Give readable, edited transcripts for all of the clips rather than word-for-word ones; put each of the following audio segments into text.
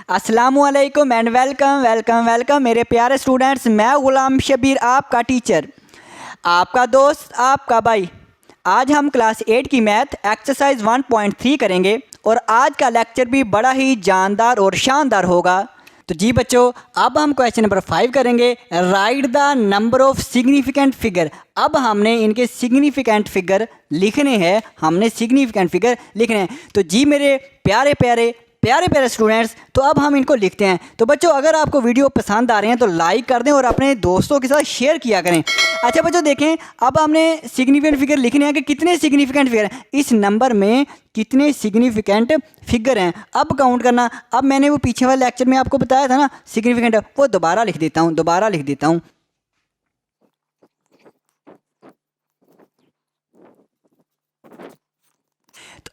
अस्सलामुअलैकुम and welcome welcome welcome मेरे प्यारे स्टूडेंट्स। मैं गुलाम शबीर आपका टीचर, आपका दोस्त, आपका भाई। आज हम क्लास 8 की मैथ एक्सरसाइज 1.3 करेंगे और आज का लेक्चर भी बड़ा ही जानदार और शानदार होगा। तो जी बच्चों, अब हम क्वेश्चन नंबर 5 करेंगे, right the number of significant figure. अब हमने इनके सिग्निफिकेंट फिगर लिखने हैं, तो जी मेरे प्यारे प्यारे प्यारे प्यारे स्टूडेंट्स, तो अब हम इनको लिखते हैं। तो बच्चों, अगर आपको वीडियो पसंद आ रहे हैं तो लाइक कर दें और अपने दोस्तों के साथ शेयर किया करें। अच्छा बच्चों, देखें अब हमने सिग्निफिकेंट फिगर लिखने हैं कि कितने सिग्निफिकेंट फिगर हैं इस नंबर में, कितने सिग्निफिकेंट फिगर हैं। अब काउंट करना, अब मैंने वो पीछे वाले लेक्चर में आपको बताया था ना सिग्निफिकेंट, वो दोबारा लिख देता हूँ।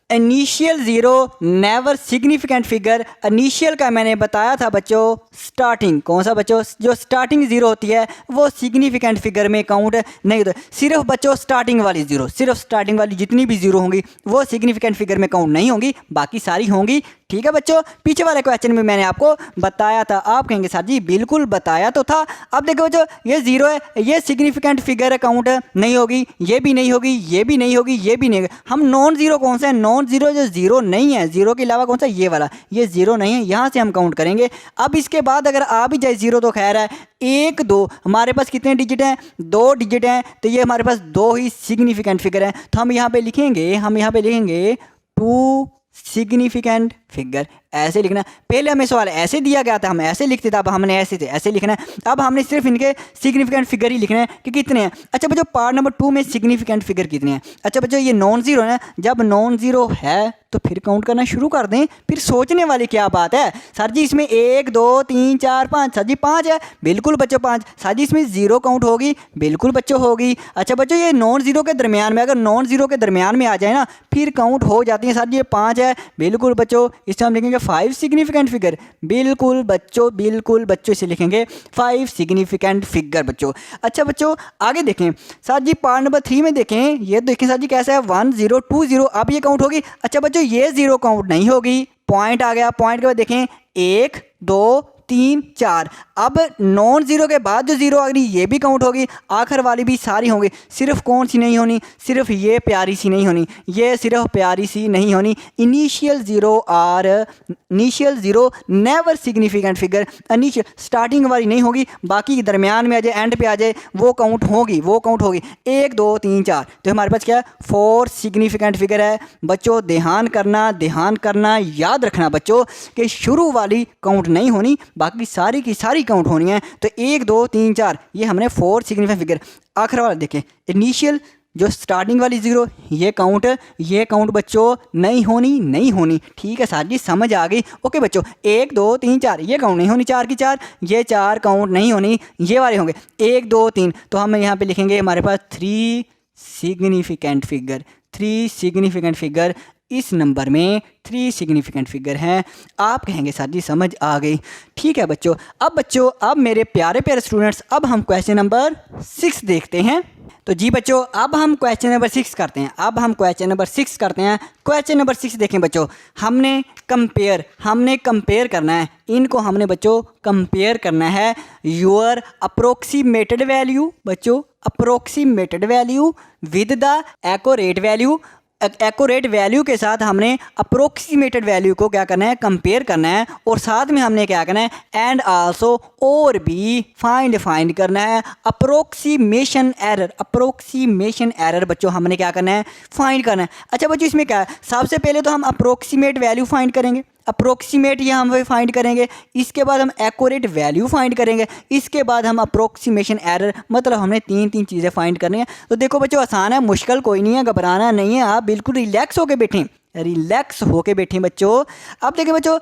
Initial zero never significant figure. Initial का मैंने बताया था बच्चों स्टार्टिंग, कौन सा बच्चों, जो स्टार्टिंग ज़ीरो होती है वो सिग्निफिकेंट फिगर में काउंट नहीं होता। सिर्फ बच्चों स्टार्टिंग वाली ज़ीरो, सिर्फ स्टार्टिंग वाली जितनी भी ज़ीरो होंगी वो सिग्निफिकेंट फिगर में काउंट नहीं होंगी, बाकी सारी होंगी। ठीक है बच्चों, पीछे वाले क्वेश्चन में मैंने आपको बताया था। आप कहेंगे सर जी बिल्कुल बताया तो था। अब देखो बच्चों, ये ज़ीरो है, ये सिग्निफिकेंट फिगर काउंट नहीं होगी, ये भी नहीं होगी, ये भी नहीं होगी, ये भी नहीं होगी। हम नॉन ज़ीरो कौन सा है, नॉन ज़ीरो जो ज़ीरो नहीं है, ज़ीरो के अलावा कौन सा, ये वाला, ये ज़ीरो नहीं है, यहाँ से हम काउंट करेंगे। अब इसके बाद अगर आ भी जाए ज़ीरो तो खैर है। एक दो हमारे पास कितने डिजिट हैं, दो डिजिट हैं, तो ये हमारे पास दो ही सिग्निफिकेंट फिगर हैं। तो हम यहाँ पे लिखेंगे टू सिग्निफिकेंट फिगर, ऐसे लिखना। पहले हमें सवाल ऐसे दिया गया था, हम ऐसे लिखते थे, अब हमने ऐसे लिखना है। अब हमने सिर्फ इनके सिग्निफिकेंट फिगर ही लिखने हैं कि कितने हैं। अच्छा बच्चों, पार्ट नंबर 2 में सिग्निफिकेंट फिगर कितने हैं। अच्छा बच्चों, ये नॉन ज़ीरो है, जब नॉन ज़ीरो है तो फिर काउंट करना शुरू कर दें। फिर सोचने वाली क्या बात है, सर जी इसमें 1 2 3 4 5, सर जी 5 है, बिल्कुल बच्चों 5। सर जी इसमें ज़ीरो काउंट होगी, बिल्कुल बच्चों होगी। अच्छा बच्चों, ये नॉन ज़ीरो के दरमियान में, अगर नॉन ज़ीरो के दरमियान में आ जाए ना फिर काउंट हो जाती है। सर जी ये 5 है, बिल्कुल बच्चों। इससे हम लिखेंगे 5 सिग्निफिकेंट फिगर, बिल्कुल बच्चों इसे लिखेंगे 5 सिग्निफिकेंट फिगर बच्चों। अच्छा बच्चों, आगे देखें सर जी पार्ट नंबर 3 में देखें, ये देखें सर जी कैसा है, 1 0 2 0, अब ये काउंट होगी। अच्छा बच्चों, ये ज़ीरो काउंट नहीं होगी, पॉइंट आ गया, पॉइंट के बाद देखें 1 2 3 4। अब नॉन ज़ीरो के बाद जो ज़ीरो आ गई ये भी काउंट होगी, आखिर वाली भी सारी होंगी। सिर्फ कौन सी नहीं होनी, सिर्फ ये प्यारी सी नहीं होनी, ये सिर्फ प्यारी सी नहीं होनी। Initial zero never significant figure, initial starting वाली नहीं होगी, बाकी दरमियान में आ जाए, एंड पे आ जाए, वो काउंट होगी। 1 2 3 4, तो हमारे पास क्या है, 4 सिग्निफिकेंट फिगर है बच्चों। ध्यान करना, याद रखना बच्चों कि शुरू वाली काउंट नहीं होनी, बाकी सारी की सारी काउंट होनी है। तो 1 2 3 4 ये हमने 4 सिग्निफिकेंट फिगर। आखिर वाला देखें, इनिशियल जो स्टार्टिंग वाली ज़ीरो, ये काउंट बच्चों नहीं होनी। ठीक है सर जी, समझ आ गई। ओके बच्चों, 1 2 3 4 ये काउंट नहीं होनी, 4 की 4, ये 4 काउंट नहीं होनी, ये वाले होंगे 1 2 3। तो हम यहाँ पे लिखेंगे हमारे पास 3 सिग्निफिकेंट फिगर। इस नंबर में 3 सिग्निफिकेंट फिगर हैं। आप कहेंगे सर जी समझ आ गई। ठीक है बच्चों, अब मेरे प्यारे प्यारे स्टूडेंट्स, अब हम क्वेश्चन नंबर 6 देखते हैं। तो जी बच्चों, अब हम क्वेश्चन नंबर 6 करते हैं। क्वेश्चन नंबर 6 देखें बच्चों, हमने कंपेयर करना है, इनको हमने बच्चों कंपेयर करना है। योर अप्रोक्सीमेटेड वैल्यू बच्चों, approximated value with the accurate value. Accurate value के साथ हमने अप्रोक्सीमेटेड वैल्यू को क्या करना है, कंपेयर करना है। और साथ में हमने क्या करना है, एंड आल्सो और भी फाइंड करना है अप्रोक्सीमेशन एरर बच्चों हमने क्या करना है, फाइंड करना है। अच्छा बच्चों, इसमें क्या है, सबसे पहले तो हम अप्रोक्सीमेट वैल्यू फाइंड करेंगे, अप्रोक्सीमेट ये हम फाइंड करेंगे। इसके बाद हम एक्यूरेट वैल्यू फाइंड करेंगे, इसके बाद हम अप्रोक्सीमेशन एरर, मतलब हमने तीन चीज़ें फाइंड करनी है। तो देखो बच्चों, आसान है, मुश्किल कोई नहीं है, घबराना नहीं है, आप बिल्कुल रिलैक्स होके बैठें बच्चों। अब देखें बच्चों,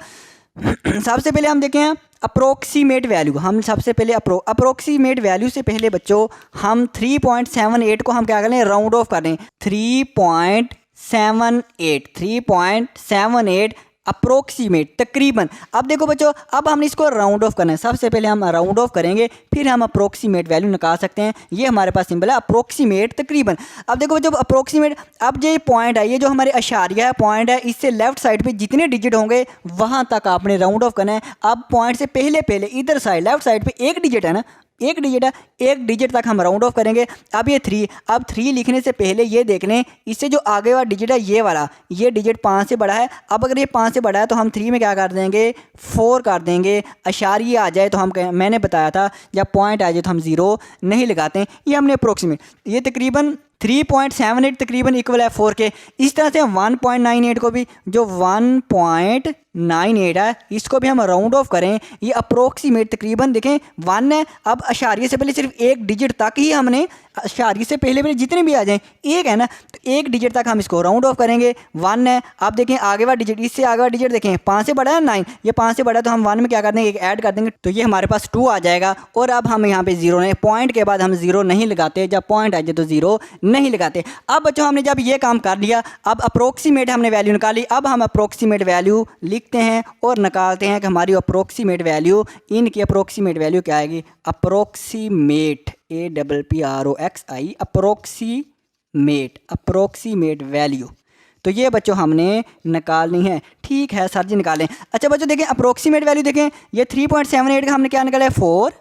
सबसे पहले हम देखें अप्रोक्सीमेट वैल्यू। हम सबसे पहले अप्रोक्सीमेट वैल्यू से पहले बच्चों हम 3.78 को हम क्या करें, राउंड ऑफ करें। 3.78 अप्रोक्सीमेट, तकरीबन। अब देखो बच्चों, अब हमने इसको राउंड ऑफ करना है। सबसे पहले हम राउंड ऑफ करेंगे, फिर हम अप्रोक्सीमेट वैल्यू निकाल सकते हैं। ये हमारे पास सिंबल है अप्रोक्सीमेट, तकरीबन। अब देखो बच्चों, अप्रोक्सीमेट, अब ये पॉइंट है, ये जो हमारे अशारिया है पॉइंट है, इससे लेफ्ट साइड पे जितने डिजिट होंगे वहां तक आपने राउंड ऑफ करना है। अब पॉइंट से पहले पहले इधर साइड लेफ्ट साइड पे एक डिजिट है ना, एक डिजिट है, एक डिजिट तक हम राउंड ऑफ करेंगे। अब ये 3, अब 3 लिखने से पहले ये देख लें, इससे जो आगे वाला डिजिट है ये वाला, ये डिजिट 5 से बड़ा है। अब अगर ये 5 से बड़ा है तो हम 3 में क्या कर देंगे, 4 कर देंगे। अशारिये आ जाए तो हम मैंने बताया था जब पॉइंट आ जाए तो हम 0 नहीं लगाते हैं। ये हमने अप्रोक्सीमेट, ये तकरीबन 3.78 तकरीबन इक्वल है 4 के। इस तरह से हम 1.98 को भी, जो 1.98 है, इसको भी हम राउंड ऑफ करें, ये अप्रोक्सीमेट तकरीबन देखें 1 है। अब अशारिये से पहले सिर्फ एक डिजिट तक ही हमने, अशारिये से पहले पहले जितने भी आ जाएं एक है ना, तो एक डिजिट तक हम इसको राउंड ऑफ करेंगे। 1 है। अब देखें आगे वाला डिजिट, इससे आगे वाला डिजिट देखें 5 से बड़ा है 9, ये 5 से बड़ा है तो हम 1 में क्या कर देंगे, एक ऐड कर देंगे, तो ये हमारे पास 2 आ जाएगा। और अब हम यहाँ पे 0 नहीं, पॉइंट के बाद हम 0 नहीं लगाते, जब पॉइंट आ जाए तो 0 नहीं लगाते। अब बच्चों हमने जब ये काम कर लिया, अब अप्रोक्सीमेट हमने वैल्यू निकाली। अब हम अप्रोक्सीमेट वैल्यू लिखते हैं और निकालते हैं कि हमारी अप्रोक्सीमेट वैल्यू, इनकी अप्रोक्सीमेट वैल्यू क्या आएगी, अप्रोक्सीमेट, APPROXI, अप्रोक्सीमेट वैल्यू। तो ये बच्चों हमने निकालनी है। ठीक है सर जी, निकालें। अच्छा बच्चों देखें अप्रोक्सीमेट वैल्यू देखें, ये 3.78 का हमने क्या निकाला है, 4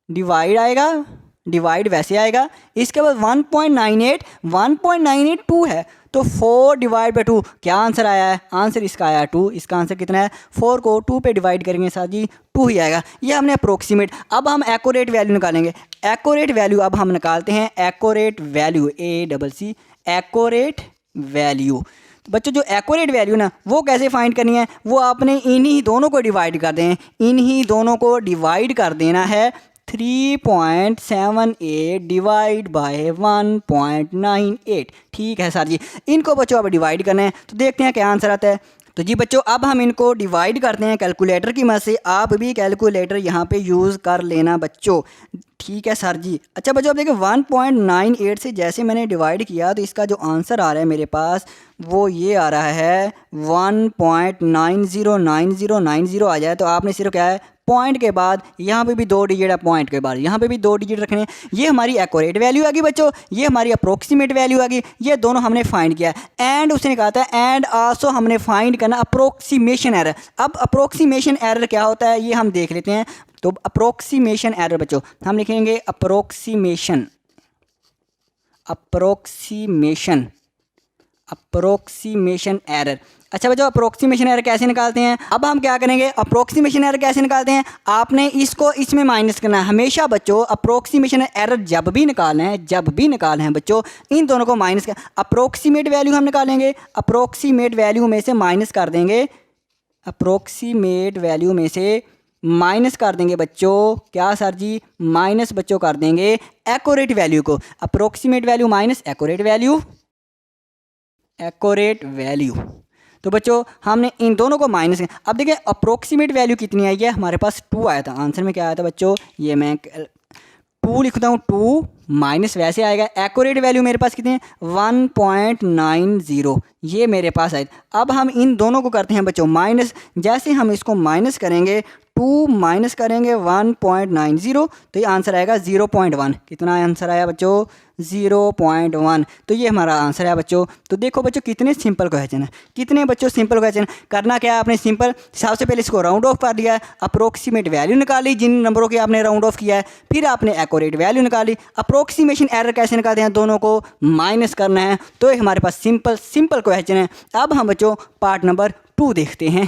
डिवाइड आएगा, डिवाइड वैसे आएगा। इसके बाद 1.98 है, तो 4 डिवाइड बाई 2 क्या आंसर आया है, आंसर इसका आया 2। इसका आंसर कितना है, 4 को 2 पे डिवाइड करेंगे सर जी 2 ही आएगा। ये हमने अप्रोक्सीमेट। अब हम एक्यूरेट वैल्यू निकालेंगे। एक्यूरेट वैल्यू अब हम निकालते हैं, accurate value, ACC, accurate value. बच्चों जो एक्यूरेट वैल्यू ना, वो कैसे फाइंड करनी है, वो आपने इन्हीं दोनों को डिवाइड कर दें, इन्हीं दोनों को डिवाइड कर देना है। 3.78 डिवाइड बाय 1.98। ठीक है सर जी, इनको बच्चों अब डिवाइड करना है, तो देखते हैं क्या आंसर आता है। तो जी बच्चों अब हम इनको डिवाइड करते हैं कैलकुलेटर की मदद से। आप भी कैलकुलेटर यहाँ पे यूज़ कर लेना बच्चों। ठीक है सर जी। अच्छा बच्चों अब देखिए 1.98 से जैसे मैंने डिवाइड किया तो इसका जो आंसर आ रहा है मेरे पास वो ये आ रहा है 1.909090 आ जाए। तो आपने सिर्फ क्या है, पॉइंट के बाद यहाँ पे भी 2 डिजिट है, पॉइंट के बाद यहाँ पे भी 2 डिजिट रखने हैं। ये हमारी एक्यूरेट वैल्यू आ गई बच्चों, ये हमारी अप्रोक्सीमेट वैल्यू आ गई। ये दोनों हमने फाइंड किया। एंड उसने कहा था एंड आल्सो हमने फाइंड करना अप्रोक्सीमेशन एरर। अब अप्रोक्सीमेशन एरर क्या होता है ये हम देख लेते हैं। तो अप्रोक्सीमेशन एरर बच्चों हम लिखेंगे अप्रोक्सीमेशन, अप्रोक्सीमेशन, अप्रोक्सीमेशन एरर। अच्छा बच्चों अप्रोक्सीमेशन एरर कैसे निकालते हैं, अब हम क्या करेंगे, अप्रोक्सीमेशन एरर कैसे निकालते हैं, आपने इसको इसमें माइनस करना है हमेशा बच्चों। अप्रोक्सीमेशन एरर जब भी निकालना है, जब भी निकालना है बच्चों, इन दोनों को माइनस कर, अप्रोक्सीमेट वैल्यू हम निकालेंगे, अप्रोक्सीमेट वैल्यू में से माइनस कर देंगे, अप्रोक्सीमेट वैल्यू में से माइनस कर देंगे बच्चों, क्या सर जी, माइनस बच्चों कर देंगे एक्यूरेट वैल्यू को। Approximate value minus accurate value, accurate value. तो बच्चों हमने इन दोनों को माइनस किया। अब देखिए अप्रोक्सीमेट वैल्यू कितनी आई है, हमारे पास 2 आया था। आंसर में क्या आया था बच्चों, ये मैं 2 लिखता हूँ, 2 माइनस वैसे आएगा। एक्यूरेट वैल्यू मेरे पास कितनी है, 1.90 ये मेरे पास आए। अब हम इन दोनों को करते हैं बच्चों माइनस। जैसे हम इसको माइनस करेंगे, 2 माइनस करेंगे 1.90 तो ये आंसर आएगा 0.1। कितना आंसर आया बच्चों, 0.1। तो ये हमारा आंसर है बच्चों। तो देखो बच्चों कितने सिंपल क्वेश्चन है, कितने बच्चों सिंपल क्वेश्चन। करना क्या है आपने, सिंपल सबसे पहले इसको राउंड ऑफ कर दिया है, अप्रोक्सीमेट वैल्यू निकाली जिन नंबरों की आपने राउंड ऑफ किया है, फिर आपने एक्यूरेट वैल्यू निकाली। अप्रोक्सीमेशन एरर कैसे निकालते हैं, दोनों को माइनस करना है। तो ये हमारे पास सिंपल क्वेश्चन है। अब हम बच्चों पार्ट नंबर 2 देखते हैं।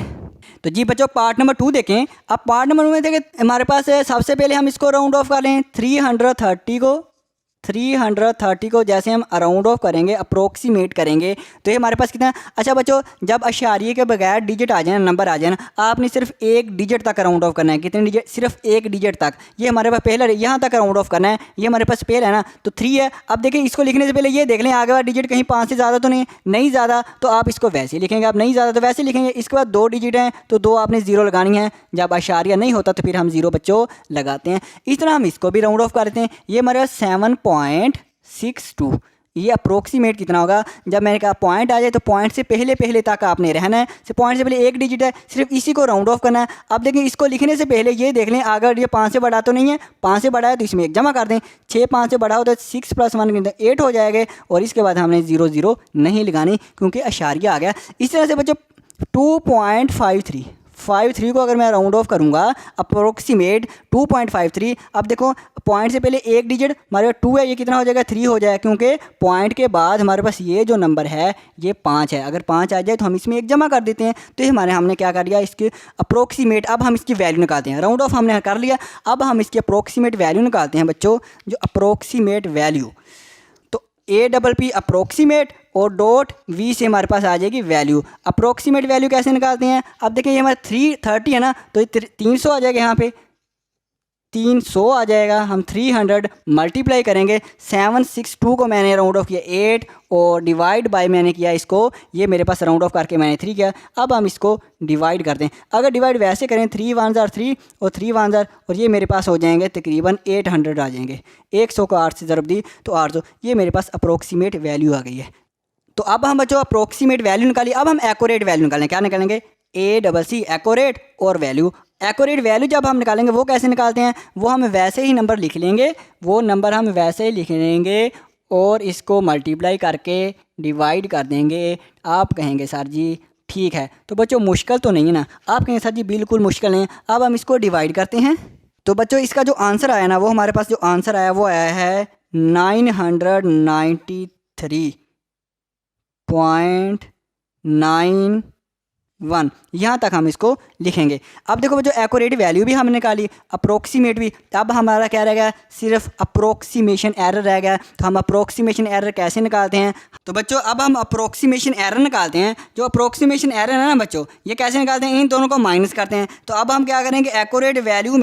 तो जी बच्चों पार्ट नंबर 2 देखें। अब पार्ट नंबर 2 में देखें हमारे पास है, सबसे पहले हम इसको राउंड ऑफ कर लें 330 को जैसे हम राउंड ऑफ करेंगे, अप्रोक्सीमेट करेंगे तो ये हमारे पास कितना है। अच्छा बच्चों जब अशारिये के बगैर डिजिट आ जाए, नंबर आ जाए ना, आपने सिर्फ एक डिजिट तक राउंड ऑफ करना है। कितने डिजिट, सिर्फ एक डिजिट तक। ये हमारे पास पहला यहाँ तक राउंड ऑफ करना है, ये हमारे पास पहला है ना, तो 3 है। अब देखिए इसको लिखने से पहले ये देख लें आगे वाला डिजिट कहीं 5 से ज़्यादा तो नहीं ज़्यादा, तो आप इसको वैसे ही लिखेंगे। आप नहीं ज़्यादा तो वैसे लिखेंगे। इसके बाद 2 डिजिट हैं तो 2 आपने 0 लगानी है। जब अशारिया नहीं होता तो फिर हम 0 बच्चों लगाते हैं। इस तरह हम इसको भी राउंड ऑफ करते हैं। ये हमारे 7.62 ये अप्रोक्सीमेट कितना होगा। जब मैंने कहा पॉइंट आ जाए तो पॉइंट से पहले पहले तक आपने रहना है, पॉइंट से पहले एक डिजिट है, सिर्फ इसी को राउंड ऑफ करना है। अब देखें इसको लिखने से पहले ये देख लें, अगर ये 5 से बड़ा तो नहीं है, 5 से बड़ा है तो इसमें एक जमा कर दें। 6 5 से बड़ा हो तो 6 + 1 8 हो जाएगा, और इसके बाद हमने 0 0 नहीं लगानी क्योंकि अशारिया आ गया। इस तरह से बच्चों 2.53 को अगर मैं राउंड ऑफ करूंगा अप्रोक्सीमेट 2.53। अब देखो पॉइंट से पहले एक डिजिट हमारे पास 2 है, ये कितना हो जाएगा 3 हो जाएगा, क्योंकि पॉइंट के बाद हमारे पास ये जो नंबर है ये 5 है। अगर 5 आ जाए तो हम इसमें एक जमा कर देते हैं। तो ये हमने क्या कर लिया, इसके अप्रोक्सीमेट। अब हम इसकी वैल्यू निकालते हैं, राउंड ऑफ हमने कर लिया, अब हम इसकी अप्रोक्सीमेट वैल्यू निकालते हैं बच्चों। जो अप्रोक्सीमेट वैल्यू, तो APP अप्रोक्सीमेट और डॉट V से हमारे पास आ जाएगी वैल्यू। अप्रोक्सीमेट वैल्यू कैसे निकालते हैं, अब देखें ये हमारा 330 है ना, तो 300 आ जाएगा, यहाँ पे 300 आ जाएगा। हम 300 मल्टीप्लाई करेंगे, 762 को मैंने राउंड ऑफ किया 8 और डिवाइड बाय मैंने किया इसको, ये मेरे पास राउंड ऑफ करके मैंने 3 किया। अब हम इसको डिवाइड करते हैं, अगर डिवाइड वैसे करें 3 1 ज़ार 3 और 3 1 ज़ार, और ये मेरे पास हो जाएंगे तकरीबन 800 आ जाएंगे। 100 को 8 से ज़रब दी तो 800, ये मेरे पास अप्रोक्सीमेट वैल्यू आ गई है। तो अब हम बच्चों अप्रोक्सीमेट वैल्यू निकाली, अब हम एक्यूरेट वैल्यू निकालें। क्या निकालेंगे, ACC एक्यूरेट और वैल्यू। एक्यूरेट वैल्यू जब हम निकालेंगे वो कैसे निकालते हैं, वो हम वैसे ही नंबर लिख लेंगे, वो नंबर हम वैसे ही लिख लेंगे और इसको मल्टीप्लाई करके डिवाइड कर देंगे। आप कहेंगे सर जी ठीक है, तो बच्चों मुश्किल तो नहीं है ना, आप कहेंगे सर जी बिल्कुल मुश्किल नहीं है। अब हम इसको डिवाइड करते हैं, तो बच्चों इसका जो आंसर आया ना, वो हमारे पास जो आंसर आया वो आया है 993.91। यहाँ तक हम इसको लिखेंगे। अब देखो बच्चों एक्यूरेट वैल्यू भी हमने निकाली, अप्रोक्सीमेट भी। अब हमारा क्या रह गया, सिर्फ अप्रोक्सीमेशन एरर रह गया। तो हम अप्रोक्सीमेशन एरर कैसे निकालते हैं, तो बच्चों अब हम अप्रोक्सीमेशन एरर निकालते हैं। जो अप्रोक्सीमेशन एरर है ना बच्चों, ये कैसे निकालते हैं, इन दोनों को माइनस करते हैं। तो अब हम क्या करेंगे, एक्यूरेट वैल्यू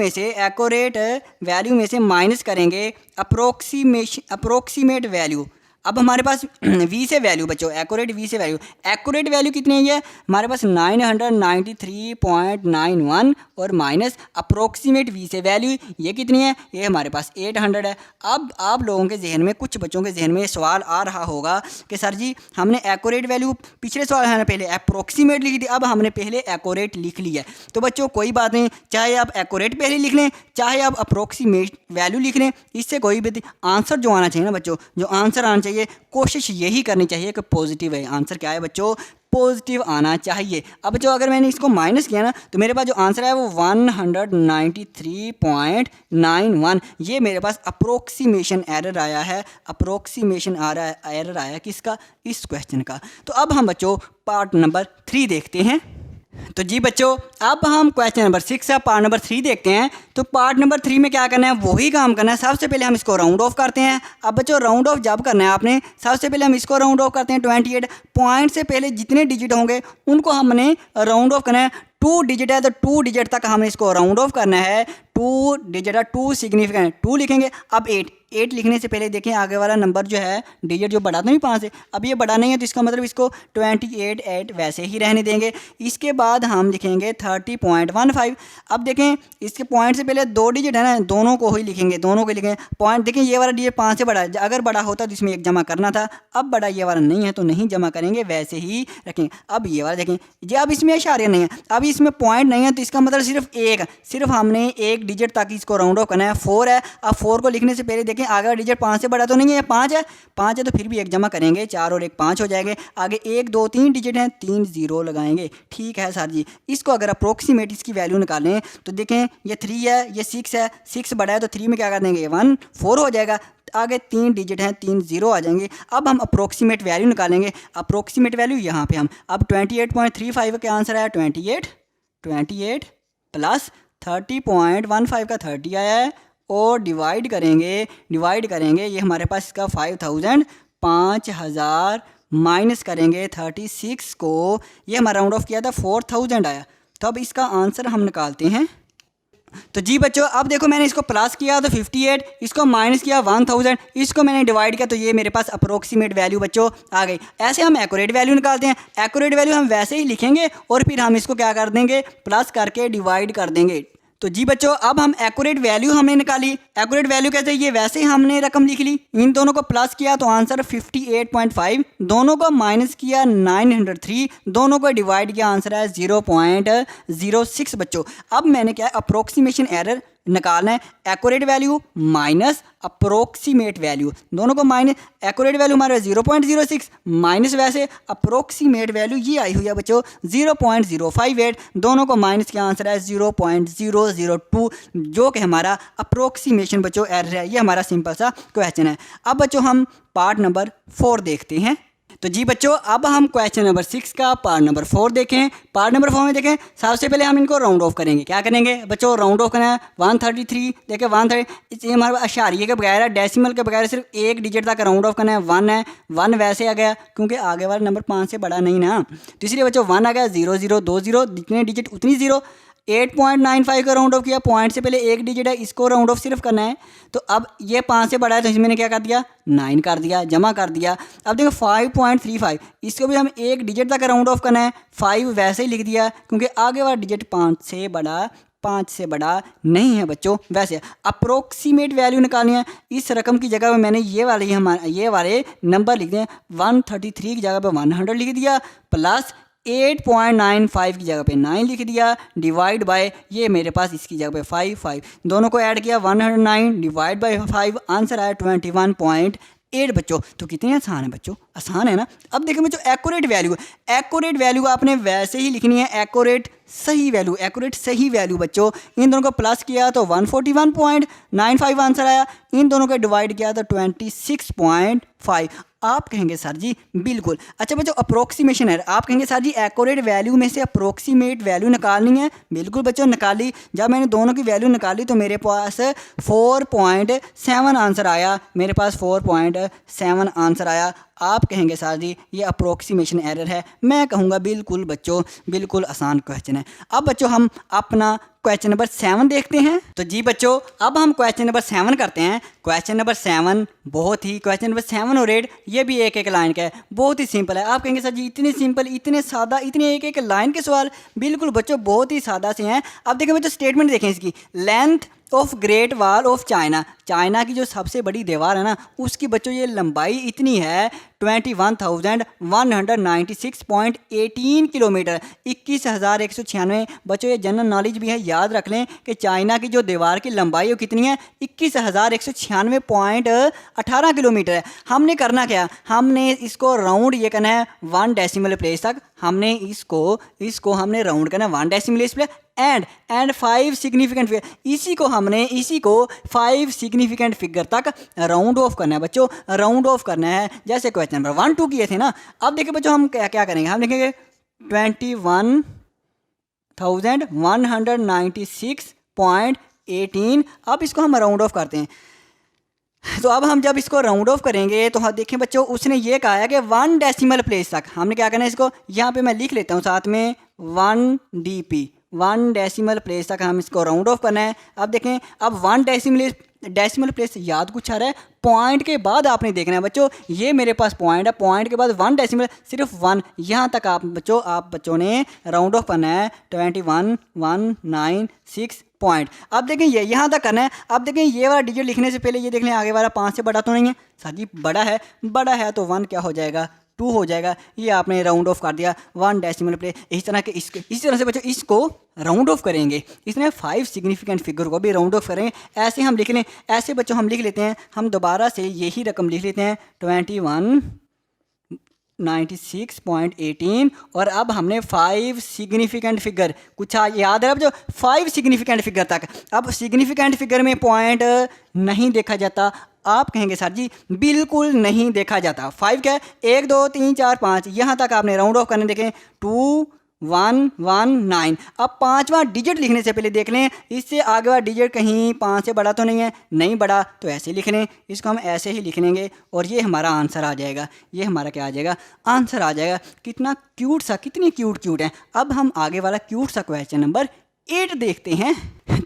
में से माइनस करेंगे अप्रोक्सीमेट वैल्यू। अब हमारे पास V से वैल्यू बच्चों, एक्यूरेट V से वैल्यू, एक्यूरेट वैल्यू कितनी है हमारे पास 993.91 और माइनस अप्रोक्सीमेट V से वैल्यू ये कितनी है, ये हमारे पास 800 है। अब आप लोगों के जहन में, कुछ बच्चों के जहन में सवाल आ रहा होगा कि सर जी हमने एक्यूरेट वैल्यू पिछले सवाल है ना पहले अप्रोक्सीमेट लिखी थी, अब हमने पहले एक्यूरेट लिख लिया है। तो बच्चों कोई बात नहीं, चाहे आप एक्यूरेट पहले लिख लें, चाहे आप अप्रोक्सीमेट वैल्यू लिख लें, इससे कोई भी आंसर जो आना चाहिए ना बच्चों, जो आंसर आना चाहिए, कोशिश यही करनी चाहिए कि पॉजिटिव है। आंसर क्या है बच्चों, पॉजिटिव आना चाहिए। अब जो अगर मैंने इसको माइनस किया ना, तो मेरे पास जो आंसर है वो 193.91, ये मेरे पास अप्रोक्सीमेशन एरर आया है। अप्रोक्सीमेशन एरर आया किसका, इस क्वेश्चन का। तो अब हम बच्चों पार्ट नंबर 3 देखते हैं। तो जी बच्चों अब हम क्वेश्चन नंबर 6 है पार्ट नंबर 3 देखते हैं। तो पार्ट नंबर 3 में क्या करना है, वही काम करना है। सबसे पहले हम इसको राउंड ऑफ करते हैं। अब बच्चों राउंड ऑफ जब करना है आपने, सबसे पहले हम इसको राउंड ऑफ करते हैं 28 पॉइंट से पहले जितने डिजिट होंगे उनको हमने राउंड ऑफ करना है। 2 डिजिट है तो 2 डिजिट तक हमने इसको राउंड ऑफ करना है। 2 डिजिट है, 2 सिग्निफिकेंट 2 लिखेंगे। अब 8 लिखने से पहले देखें आगे वाला नंबर जो है डिजिट जो बड़ा तो नहीं 5 है, अब ये बड़ा नहीं है तो इसका मतलब इसको 28 वैसे ही रहने देंगे। इसके बाद हम लिखेंगे 30.15। अब देखें इसके पॉइंट से पहले 2 डिजिट है ना, दोनों को ही लिखेंगे, दोनों को लिखेंगे। पॉइंट देखें ये वाला डिजिट 5 से बड़ा है, अगर बड़ा होता तो इसमें एक जमा करना था, अब बड़ा ये वाला नहीं है तो नहीं जमा करेंगे, वैसे ही रखेंगे। अब ये वाला देखें जी, अब इसमें इशारिया नहीं है, अब इसमें पॉइंट नहीं है तो इसका मतलब सिर्फ हमने एक डिजिट तक इसको राउंड ऑफ करना है। 4 है, अब 4 को लिखने से पहले देखें आगे डिजिट 5 से बड़ा तो नहीं है, 5 है तो फिर भी एक जमा करेंगे, 4 और 1 5 हो जाएंगे। आगे 1 2 3 डिजिट हैं, 3 0 लगाएंगे। ठीक है सर जी, इसको अगर अप्रोक्सीमेट इसकी वैल्यू निकालें तो देखें ये 3 है, ये 6 है, 6 बड़ा है तो 3 में क्या कर देंगे 1 4 हो जाएगा। आगे 3 डिजिट हैं, 3 0 आ जाएंगे। अब हम अप्रोक्सीमेट वैल्यू निकालेंगे। अप्रोक्सीमेट वैल्यू यहाँ पे हम अब 28.35 का आंसर आया 28 प्लस 30.15 का 30 आया है और डिवाइड करेंगे ये हमारे पास इसका 5000 माइनस करेंगे 36 को, ये हमारा राउंड ऑफ किया था 4000 आया। तो अब इसका आंसर हम निकालते हैं। तो जी बच्चों अब देखो मैंने इसको प्लस किया तो 58, इसको माइनस किया 1000, इसको मैंने डिवाइड किया तो ये मेरे पास अप्रोक्सीमेट वैल्यू बच्चों आ गई। ऐसे हम एक्यूरेट वैल्यू निकालते हैं। एक्यूरेट वैल्यू हम वैसे ही लिखेंगे और फिर हम इसको क्या कर देंगे, प्लस करके डिवाइड कर देंगे। तो जी बच्चों अब हम एक्यूरेट वैल्यू हमने निकाली। एक्यूरेट वैल्यू कैसे, ये वैसे ही हमने रकम लिख ली, इन दोनों को प्लस किया तो आंसर 58.5, दोनों को माइनस किया 903, दोनों को डिवाइड किया आंसर है 0.06 बच्चों। अब मैंने क्या अप्रोक्सीमेशन एरर निकालना है, accurate value minus approximate value, दोनों को माइनस, एक्यूरेट वैल्यू हमारा 0.06 माइनस वैसे अप्रोक्सीमेट वैल्यू ये आई हुई है बच्चों 0.058, दोनों को माइनस किया आंसर है 0.002, जो कि हमारा अप्रोक्सीमेशन बच्चों एरर है। ये हमारा सिंपल सा क्वेश्चन है। अब बच्चों हम पार्ट नंबर 4 देखते हैं। तो जी बच्चों अब हम क्वेश्चन नंबर 6 का पार्ट नंबर 4 देखें। पार्ट नंबर 4 में देखें, सबसे पहले हम इनको राउंड ऑफ करेंगे। क्या करेंगे बच्चों, राउंड ऑफ करना है 133, देखें 130, ये हमारे अशारिये के बगैर है, डेसिमल के बगैर सिर्फ एक डिजिट तक राउंड ऑफ करना है। 1 है, 1 वैसे आ गया क्योंकि आगे वाला नंबर 5 से बड़ा नहीं ना, तो इसलिए बच्चों 1 आ गया, 0020, जितने डिजिट उतनी जीरो। 8.95 का राउंड ऑफ किया, पॉइंट से पहले एक डिजिट है, इसको राउंड ऑफ सिर्फ करना है। तो अब ये 5 से बड़ा है तो इसमें क्या कर दिया 9 कर दिया, जमा कर दिया। अब देखो 5.35, इसको भी हम एक डिजिट तक राउंड ऑफ करना है, 5 वैसे ही लिख दिया क्योंकि आगे वाला डिजिट 5 से बड़ा नहीं है बच्चों। वैसे अप्रोक्सीमेट वैल्यू निकालनी है, इस रकम की जगह पे मैंने ये वाले नंबर लिख दिए, 133 की जगह पे 100 लिख दिया, प्लस 8.95 की जगह पे 9 लिख दिया, डिवाइड बाय ये मेरे पास इसकी जगह पे 5 दोनों को ऐड किया 109 डिवाइड बाय 5, आंसर आया 21.8 बच्चों। तो कितनी आसान है बच्चों, आसान है ना। अब देखिए बच्चों एक्यूरेट वैल्यू आपने वैसे ही लिखनी है, एक्यूरेट सही वैल्यू बच्चों। इन दोनों को प्लस किया तो 141.95 आंसर आया, इन दोनों को डिवाइड किया तो 26.5। आप कहेंगे सर जी बिल्कुल। अच्छा बच्चों अप्रोक्सीमेशन है, आप कहेंगे सर जी एक्यूरेट वैल्यू में से अप्रोक्सीमेट वैल्यू निकालनी है। बिल्कुल बच्चों निकाली, जब मैंने दोनों की वैल्यू निकाली तो मेरे पास 4.7 आंसर आया, मेरे पास 4.7 आंसर आया। आप कहेंगे सर जी ये अप्रोक्सीमेशन एरर है, मैं कहूँगा बिल्कुल बच्चों बिल्कुल आसान क्वेश्चन है। अब बच्चों हम अपना क्वेश्चन नंबर 7 देखते हैं। तो जी बच्चों अब हम क्वेश्चन नंबर 7 करते हैं। क्वेश्चन नंबर 7 क्वेश्चन नंबर 7 और 8 ये भी एक लाइन का है, बहुत ही सिंपल है। आप कहेंगे सर जी इतनी सिंपल, इतने सादा, इतने एक लाइन के सवाल, बिल्कुल बच्चों बहुत ही सादा से हैं। अब देखें बच्चों स्टेटमेंट देखें इसकी, length of great wall of China की जो सबसे बड़ी दीवार है ना उसकी बच्चों ये लंबाई इतनी है 21,196.18 किलोमीटर, 21,196। बच्चों ये जनरल नॉलेज भी है, याद रख लें कि चाइना की जो दीवार की लंबाई है वो कितनी है 21,196.18 किलोमीटर है। हमने करना क्या, हमने इसको राउंड ये करना है 1 डेसिमल प्लेस तक, हमने इसको हमने राउंड करना है 1 decimal place and 5 significant figure, इसी को 5 सिग्निफिकेंट फिगर तक राउंड ऑफ करना है बच्चों, राउंड ऑफ करना है जैसे क्वेश्चन नंबर 1 2 किए थे ना। अब देखिए बच्चों हम क्या करेंगे, हम लिखेंगे 21,196.18। अब इसको हम राउंड ऑफ करते हैं। तो अब हम जब इसको राउंड ऑफ करेंगे तो हाँ देखें बच्चों उसने ये कहा है कि 1 डेसिमल प्लेस तक हमने क्या करना है, इसको यहाँ पे मैं लिख लेता हूँ साथ में 1 DP 1 डेसिमल प्लेस तक हम इसको राउंड ऑफ करना है। अब देखें अब 1 डेसिमल प्लेस याद कुछ आ रहा है, पॉइंट के बाद आपने देखना है बच्चों, ये मेरे पास पॉइंट है, पॉइंट के बाद 1 डेसिमल सिर्फ 1, यहाँ तक आप बच्चों ने राउंड ऑफ करना है 21,196 पॉइंट। अब देखें ये यहाँ तक करना है। अब देखें ये वाला डिजिट लिखने से पहले ये देख लें आगे वाला 5 से बड़ा तो नहीं है, सर जी बड़ा है तो 1 क्या हो जाएगा 2 हो जाएगा। ये आपने राउंड ऑफ कर दिया 1 डेसिमल प्लेस। इस तरह से बच्चों इसको राउंड ऑफ करेंगे, इसने 5 सिग्निफिकेंट फिगर को भी राउंड ऑफ करेंगे। ऐसे हम लिख लें, ऐसे बच्चों हम लिख लेते हैं, हम दोबारा से यही रकम लिख लेते हैं 21,96.18 और अब हमने 5 सिग्निफिकेंट फिगर कुछ याद है अब जो 5 सिग्निफिकेंट फिगर तक। अब सिग्निफिकेंट फिगर में पॉइंट नहीं देखा जाता, आप कहेंगे सर जी बिल्कुल नहीं देखा जाता। 5 क्या है 1 2 3 4 5, यहाँ तक आपने राउंड ऑफ करने देखें 2119। अब 5वां डिजिट लिखने से पहले देख लें इससे आगे वाला डिजिट कहीं 5 से बड़ा तो नहीं है, नहीं बड़ा तो ऐसे लिख लें, इसको हम ऐसे ही लिख लेंगे और ये हमारा आंसर आ जाएगा। ये हमारा क्या आ जाएगा, आंसर आ जाएगा। कितना क्यूट सा, कितनी क्यूट है। अब हम आगे वाला क्यूट सा क्वेश्चन नंबर 8 देखते हैं।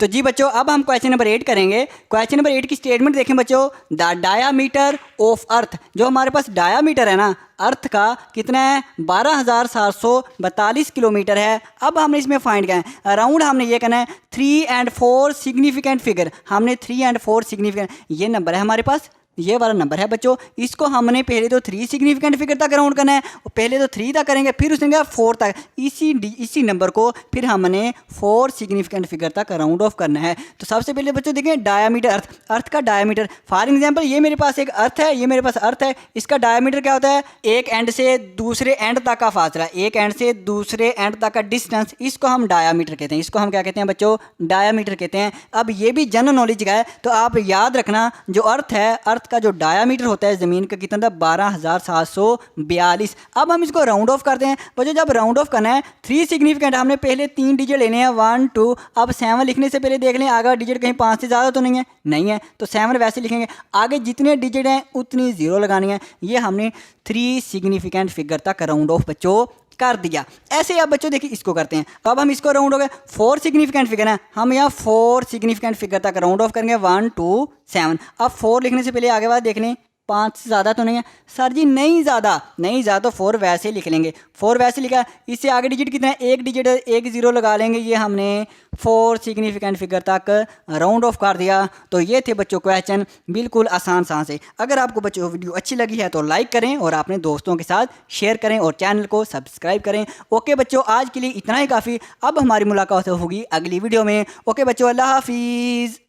तो जी बच्चों अब हम क्वेश्चन नंबर 8 करेंगे। क्वेश्चन नंबर 8 की स्टेटमेंट देखें बच्चों, द डायामीटर ऑफ अर्थ, जो हमारे पास डायामीटर है ना अर्थ का कितना है 12,742 किलोमीटर है। अब हमने इसमें फाइंड किया है अराउंड, हमने ये करना है 3 and 4 सिग्निफिकेंट फिगर, हमने 3 and 4 सिग्निफिकेंट, ये नंबर है हमारे पास, ये वाला नंबर है बच्चों, इसको हमने पहले तो 3 सिग्निफिकेंट फिगर तक राउंड करना है, पहले तो 3 तक करेंगे फिर उसने कहा 4 तक, इसी नंबर को फिर हमने 4 सिग्निफिकेंट फिगर तक राउंड ऑफ करना है। तो सबसे पहले बच्चों देखें डायामीटर, अर्थ का डायामीटर, फॉर एग्जांपल ये मेरे पास एक अर्थ है, ये मेरे पास अर्थ है, इसका डायामीटर क्या होता है एक एंड से दूसरे एंड तक का फासला, एक एंड से दूसरे एंड तक का डिस्टेंस, इसको हम डायामीटर कहते हैं, इसको हम क्या कहते हैं बच्चों डायामीटर कहते हैं। अब ये भी जनरल नॉलेज का है तो आप याद रखना जो अर्थ है, अर्थ का जो डायामीटर होता है ज़मीन का कितना था 12,742। अब हम इसको राउंड ऑफ करते हैं बच्चों, जब राउंड ऑफ करना है 3 सिग्निफिकेंट हमने पहले 3 डिजिट लेने हैं 1 2, अब 7 लिखने से पहले देख लें आगे डिजिट कहीं 5 से ज़्यादा तो नहीं है तो 7 वैसे लिखेंगे, आगे जितने डिजिट हैं उतनी 0 लगानी है। ये हमने 3 सिग्निफिकेंट फिगर तक राउंड ऑफ बच्चों कर दिया। ऐसे आप बच्चों देखिए इसको करते हैं, अब हम इसको राउंड हो गए 4 सिग्निफिकेंट फिगर है, हम यहाँ 4 सिग्निफिकेंट फिगर तक राउंड ऑफ करेंगे 1 2 7। अब 4 लिखने से पहले आगे बात देख लें 5 से ज़्यादा तो नहीं है सर जी, नहीं ज़्यादा तो 4 वैसे ही लिख लेंगे, 4 वैसे लिखा, इससे आगे डिजिट कितना है एक डिजिट एक 0 लगा लेंगे, ये हमने 4 सिग्निफिकेंट फिगर तक राउंड ऑफ कर दिया। तो ये थे बच्चों क्वेश्चन, बिल्कुल आसान से। अगर आपको बच्चों वीडियो अच्छी लगी है तो लाइक करें और अपने दोस्तों के साथ शेयर करें और चैनल को सब्सक्राइब करें। ओके बच्चों आज के लिए इतना ही काफ़ी, अब हमारी मुलाकात होगी अगली वीडियो में। ओके बच्चों अल्लाह हाफिज़।